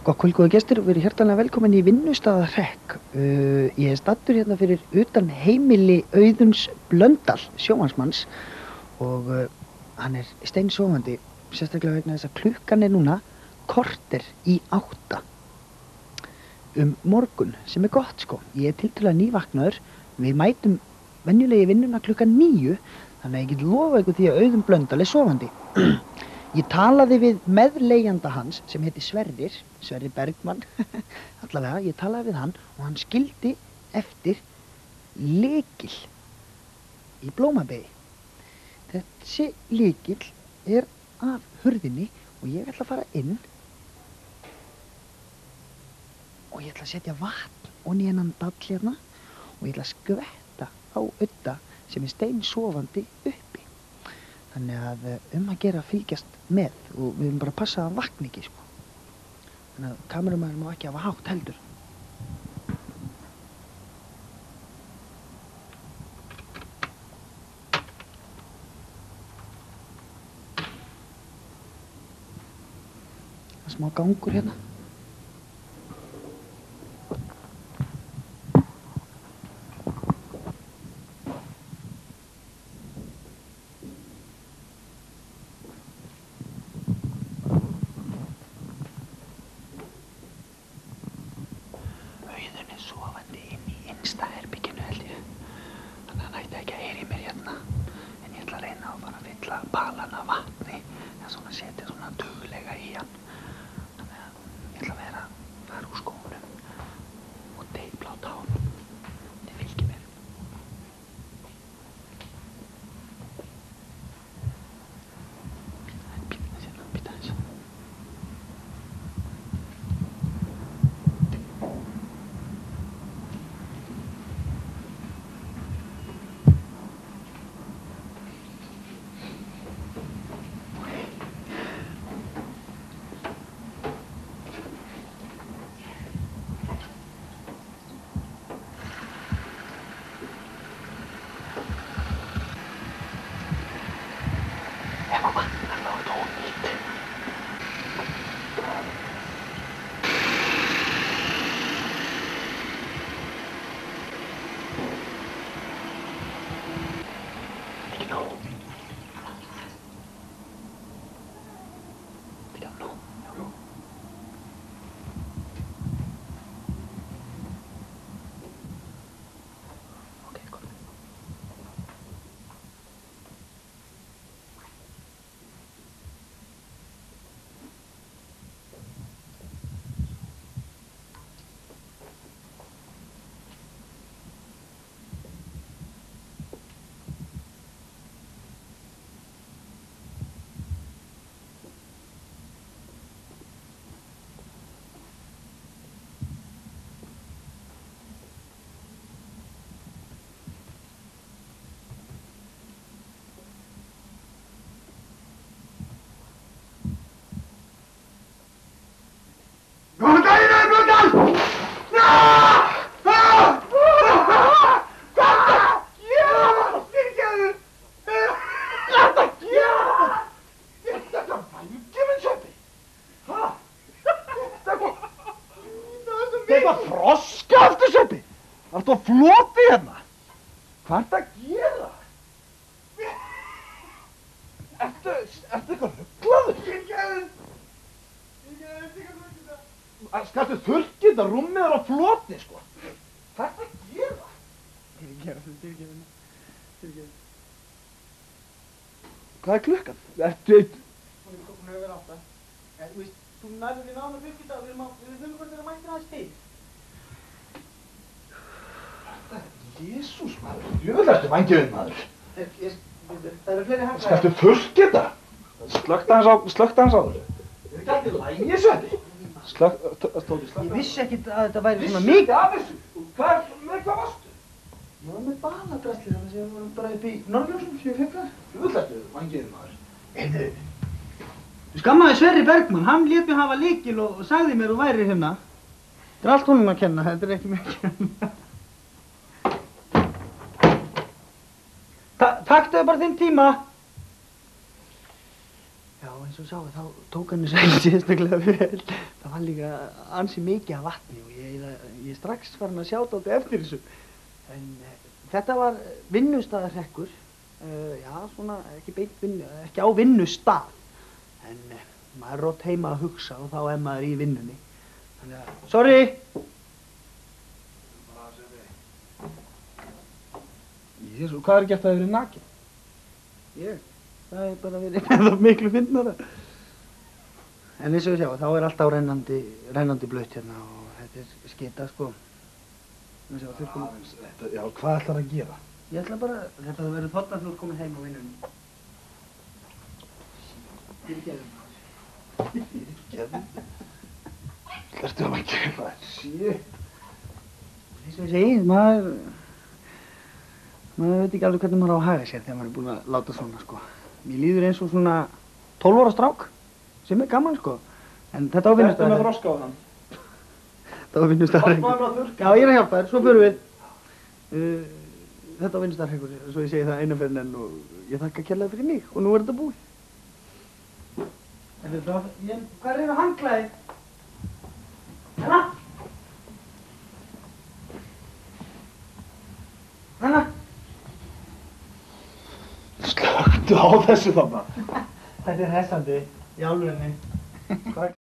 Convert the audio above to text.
Gott kvöld, góðir gestir, og verið hjartanlega velkomin í Vinnustaðahrekk. Ég stattur hérna fyrir utan heimili Auðuns Blöndal, sjómannsmanns, og hann steinsofandi, sérstaklega vegna þess að klukkan núna korter í 8 morgun, sem gott sko. Ég tiltölulega nývaknaður, við mætum venjulega í vinnuna klukkan 9, þannig að ég get lofa ykkur því að Auðun Blöndal sofandi. Ég talaði við meðleigjanda hans sem heiti Sverrir Bergmann, allavega, ég talaði við hann og hann skildi eftir lykil í Blómabegi. Þessi lykil af hurðinni og ég ætla að fara inn og ég ætla að setja vatn ofan í hennan dall hérna og ég ætla að skvetta á Udda sem steinsofandi uppi. Þannig að að gera að fylgjast með og við bara að passa að hann vakni ekki sko. Þannig að kameramaður má ekki hafa hátt heldur. Það er smá gangur hérna. Góðan daginn, Auðun Blöndal! Hvað ertu að gera? Þetta vængir minn Sveppi! Þetta froska aftur Sveppi! Ertu að floti hérna? Hvað ertu að gera? Ertu eitthvað ruglaður? Skaltu þurrkið þetta rúmið á floti, sko. Hvað ertu að gera? Fyrirgefðu. Hvað klukkan? Ertu... Hún hefur verið 8. En þú veist, þú nærður við náðum að byrja þetta og við þurfum hvort þeirra mættir aðeins til. Jesús maður, jöfnvel ertu vængjöfinn maður. Það eru fleiri hægt. Skaltu þurrkið þetta? Slökktu hans á þessu. Er ekki allt í lagi, Sveppi? Ég vissi ekkert að þetta væri svona mikið. Slökktu af þessu. Með hvað varstu? Ég var með banadrasli þarna sem við vorum bara upp í Norrljósum sem ég fekk það. Jöfnvel ertu vængjöfinn maður. Heyrðu, þú skammaði Sverrir Bergmann, hann lét mig hafa lykil og sagði mér þú værir hérna. Þetta er allt honum að kenna, þetta er ekki mér að kenna. Taktu bara þinn tíma. Já, eins og sjáu, þá tók hann þessu ekki sérstaklega vel. Það var líka ansi mikið af vatni og ég er strax farin að sjá þetta eftir þessu. En þetta var vinnustaðarhrekkur. Já, svona ekki á vinnustað. En maður er rótt heima að hugsa og þá er maður í vinnunni. Þannig að, sorry! Jésu, hvað er gert að það verið nakinn? Það er bara verið með miklu fyndnara. En eins og við sjá, þá er alltaf rennandi blautt hérna og þetta er skita, sko. Já, hvað ætlar að gera? Ég ætla bara, þetta verður þarna þegar þú ert komin heim á vinnunni. Fyrirgefðu maður. Fyrirgefðu? Ertu að gera það? Shit. Eins og ég segi, maður veit ekki alveg hvernig maður á að haga sér þegar maður er búinn að láta svona, sko. Mér líður eins og svona 12 ára strák, sem er gaman, sko. En þetta á vinnustæðar. Þetta með þroska á hann. Þetta á vinnustæðar. Hjálpaðu mér að þurrka. Já, ég er að hjálpa þér, svo förum við. Þetta á vinnustæðar, svo ég segi það einu fyrir enn og ég þakka kærlega fyrir mig og nú er þetta búið. Hvað er handklæði? Hanna? Hanna? Slökktu á þessu þarna. Þetta er hressandi, í alvörunni.